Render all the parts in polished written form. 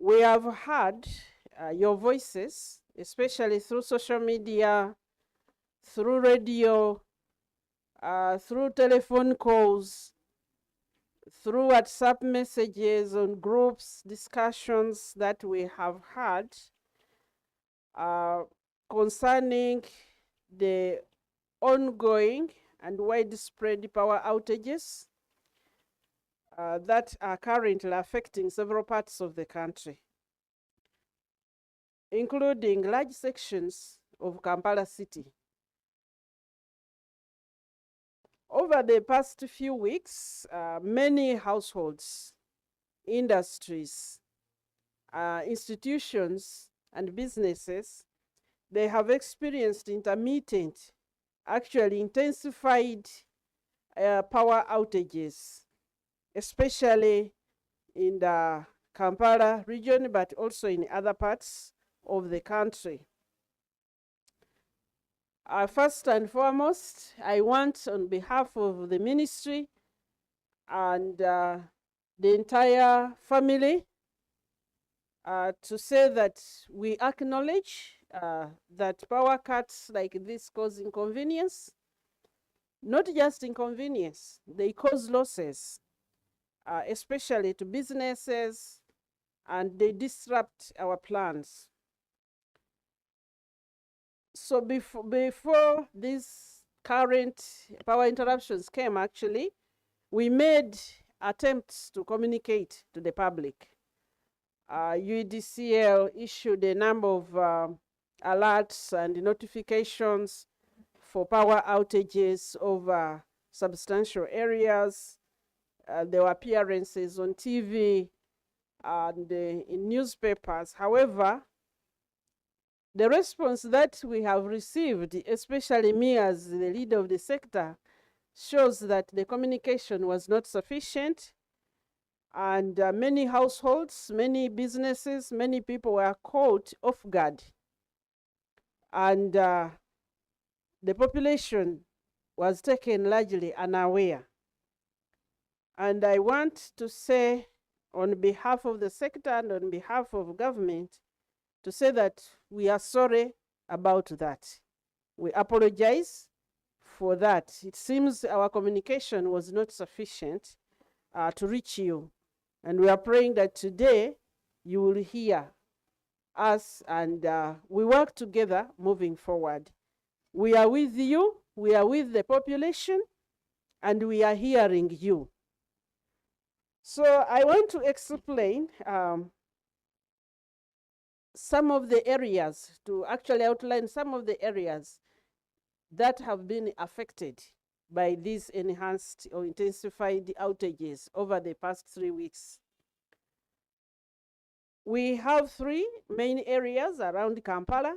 We have heard your voices, especially through social media, through radio, through telephone calls, through WhatsApp messages on groups, discussions that we have had concerning the ongoing and widespread power outages that are currently affecting several parts of the country, including large sections of Kampala city. Over the past few weeks, many households, industries, institutions, and businesses, they have experienced intermittent, actually intensified power outages, especially in the Kampala region, but also in other parts of the country. First and foremost, I want, on behalf of the ministry and the entire family, to say that we acknowledge that power cuts like this cause inconvenience. Not just inconvenience, they cause losses, especially to businesses, and they disrupt our plans. So before these current power interruptions came, actually, we made attempts to communicate to the public. UEDCL issued a number of alerts and notifications for power outages over substantial areas. There were appearances on TV and in newspapers. However, the response that we have received, especially me as the leader of the sector, shows that the communication was not sufficient, and many households, many businesses, many people were caught off guard, and the population was taken largely unaware. And I want to say, on behalf of the sector and on behalf of government, to say that we are sorry about that. We apologize for that. It seems our communication was not sufficient to reach you. And we are praying that today you will hear us, and we work together moving forward. We are with you, we are with the population, and we are hearing you. So I want to explain some of the areas, to actually outline some of the areas that have been affected by these enhanced or intensified outages over the past 3 weeks. We have 3 main areas around Kampala,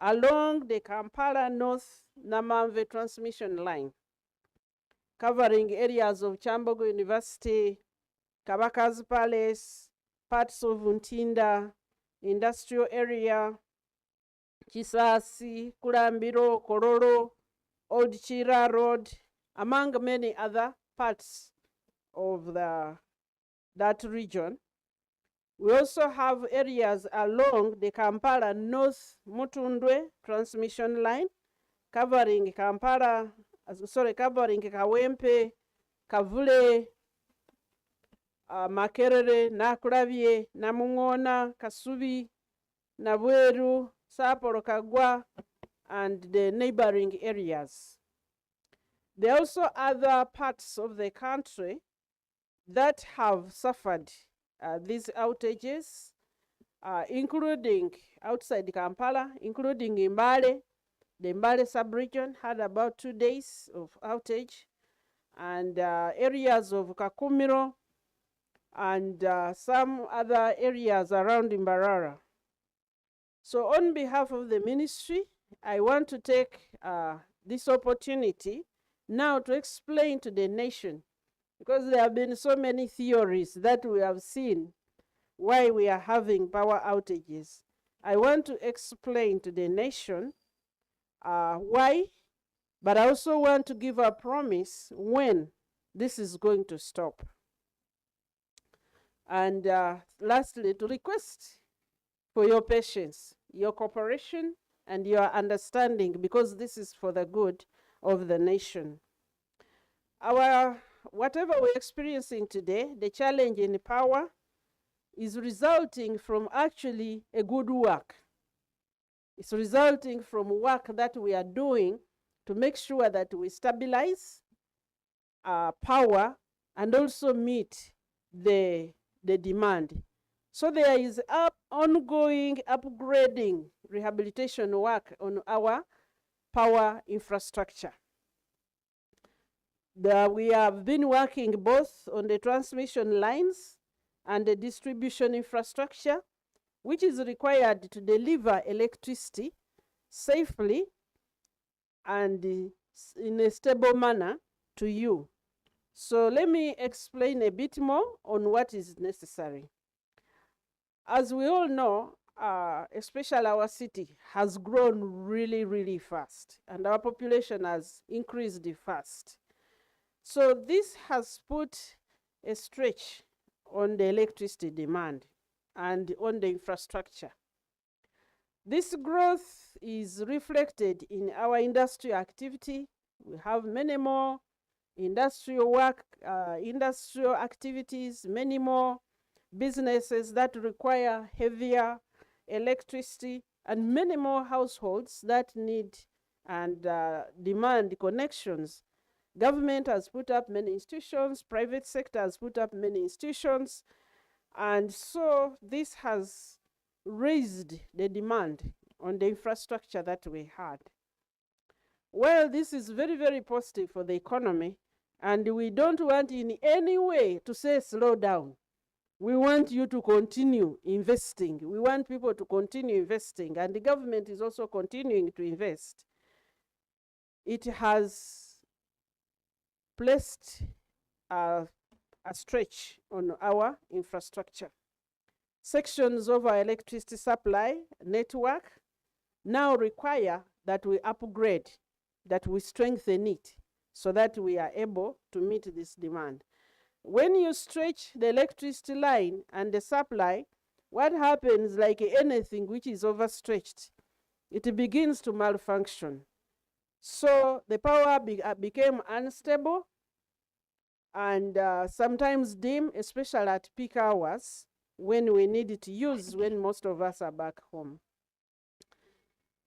along the Kampala North Namamve transmission line, covering areas of Kyambogo University, Kabaka's Palace, parts of Ntinda, industrial area, Kisasi, Kulambiro, Kororo, Old Chira Road, among many other parts of that region. We also have areas along the Kampala North Mutundwe transmission line, covering covering Kawempe, Kavule, Makerere, Nakulabye, Namungona, Kasubi, Nabweru, Saporo, Kagwa, and the neighboring areas. There are also other parts of the country that have suffered these outages, including outside Kampala, including Mbale. The Mbale sub-region had about 2 days of outage, and areas of Kakumiro, and some other areas around Mbarara. So on behalf of the ministry, I want to take this opportunity now to explain to the nation, because there have been so many theories that we have seen why we are having power outages. I want to explain to the nation why, but I also want to give a promise when this is going to stop. And lastly, to request for your patience, your cooperation, and your understanding, because this is for the good of the nation. Whatever we're experiencing today, the challenge in power, is resulting from actually a good work. It's resulting from work that we are doing to make sure that we stabilize power and also meet the demand. So there is ongoing upgrading rehabilitation work on our power infrastructure. We have been working both on the transmission lines and the distribution infrastructure, which is required to deliver electricity safely and in a stable manner to you. So let me explain a bit more on what is necessary. As we all know, especially our city has grown really, really fast, and our population has increased fast. So this has put a stretch on the electricity demand and on the infrastructure. This growth is reflected in our industrial activity. We have many more industrial work, industrial activities, many more businesses that require heavier electricity, and many more households that need and demand connections. Government has put up many institutions, private sector has put up many institutions, and so this has raised the demand on the infrastructure that we had. Well, this is very, very positive for the economy, and we don't want in any way to say slow down. We want you to continue investing. We want people to continue investing, and the government is also continuing to invest. It has placed a stretch on our infrastructure. Sections of our electricity supply network now require that we upgrade, that we strengthen it, so that we are able to meet this demand. When you stretch the electricity line and the supply, what happens, like anything which is overstretched, it begins to malfunction. So the power became unstable and sometimes dim, especially at peak hours when we need it to use, when most of us are back home.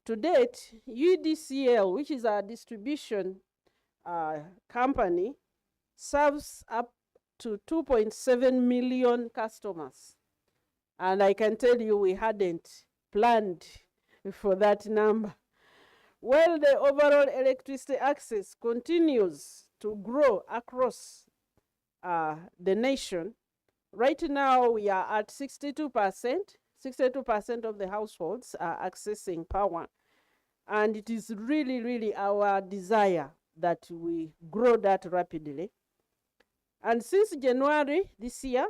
To date, UDCL, which is our distribution company, serves up to 2.7 million customers. And I can tell you we hadn't planned for that number. Well, the overall electricity access continues to grow across the nation. Right now, we are at 62%. 62% of the households are accessing power. And it is really, really our desire that we grow that rapidly. And since January this year,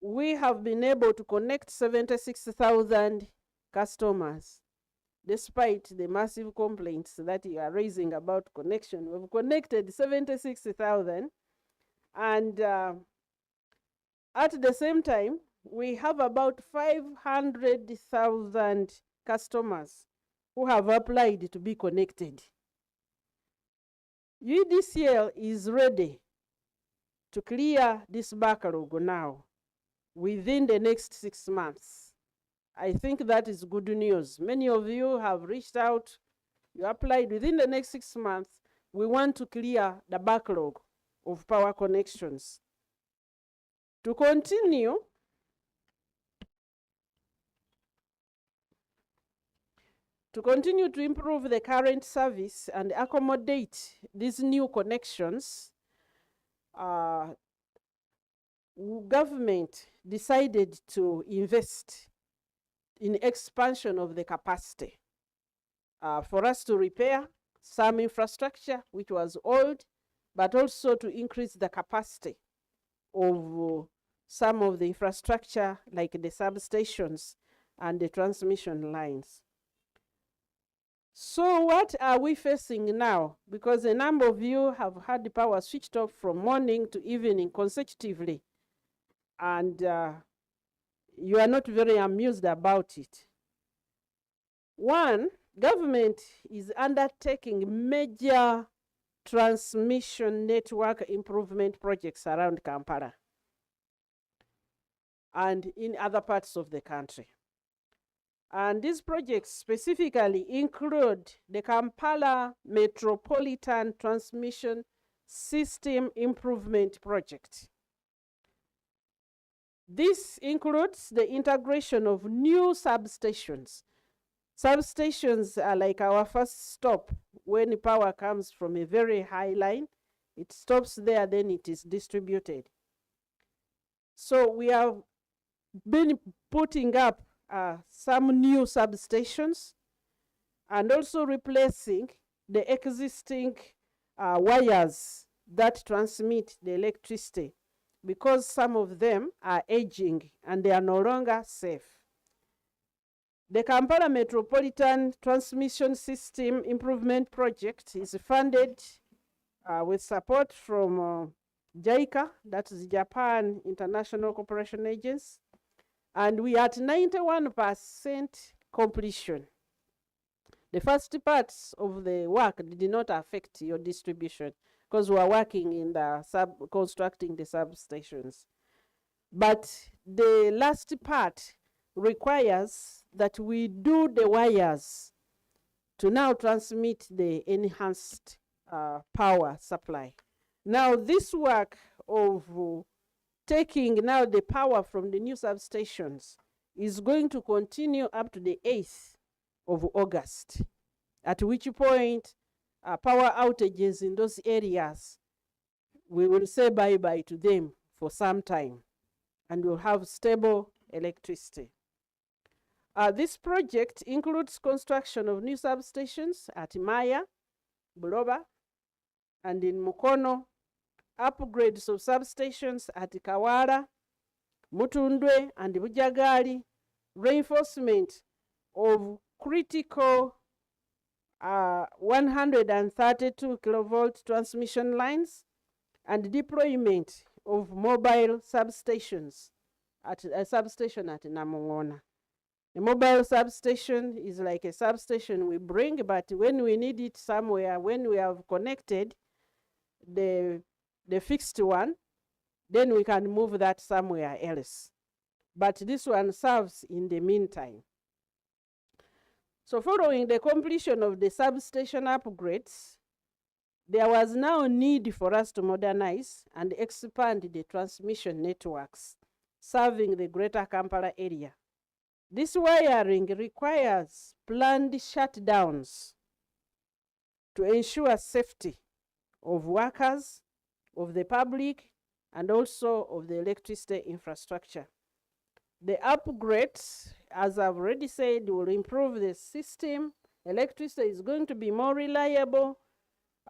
we have been able to connect 76,000 customers. Despite the massive complaints that you are raising about connection, we've connected 76,000. And at the same time, we have about 500,000 customers who have applied to be connected. UDCL is ready to clear this backlog now within the next 6 months. I think that is good news. Many of you have reached out, you applied within the next 6 months. We want to clear the backlog of power connections. To continue, to improve the current service and accommodate these new connections, government decided to invest in expansion of the capacity for us to repair some infrastructure which was old, but also to increase the capacity of some of the infrastructure like the substations and the transmission lines. So what are we facing now? Because a number of you have had the power switched off from morning to evening consecutively. and you are not very amused about it. One, government is undertaking major transmission network improvement projects around Kampala and in other parts of the country. And these projects specifically include the Kampala Metropolitan Transmission System Improvement Project. This includes the integration of new substations. Substations are like our first stop when power comes from a very high line. It stops there, then it is distributed. So we have been putting up some new substations and also replacing the existing wires that transmit the electricity, because some of them are aging and they are no longer safe. The Kampala Metropolitan Transmission System Improvement Project is funded with support from JICA, that is Japan International Cooperation Agency, and we are at 91% completion. The first parts of the work did not affect your distribution because we are working in the constructing the substations. But the last part requires that we do the wires to now transmit the enhanced power supply. Now this work of taking now the power from the new substations is going to continue up to the 8th of August, at which point power outages in those areas, we will say bye-bye to them for some time and we'll have stable electricity. This project includes construction of new substations at Maya, Buloba, and in Mukono, upgrades of substations at Kawala, Mutundwe, and Bujagali, reinforcement of critical 132 kilovolt transmission lines, and deployment of mobile substations at a substation at Namongona. A mobile substation is like a substation we bring, but when we need it somewhere, when we have connected the fixed one, then we can move that somewhere else. But this one serves in the meantime. So following the completion of the substation upgrades, there was now a need for us to modernize and expand the transmission networks serving the greater Kampala area. This wiring requires planned shutdowns to ensure safety of workers, of the public, and also of the electricity infrastructure. The upgrades, as I've already said, will improve the system. Electricity is going to be more reliable.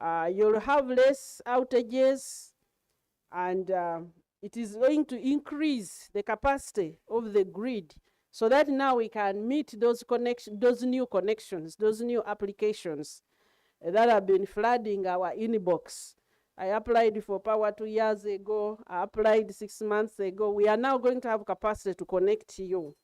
You'll have less outages, and it is going to increase the capacity of the grid so that now we can meet those new connections, those new applications that have been flooding our inbox. I applied for power 2 years ago. I applied 6 months ago. We are now going to have capacity to connect you.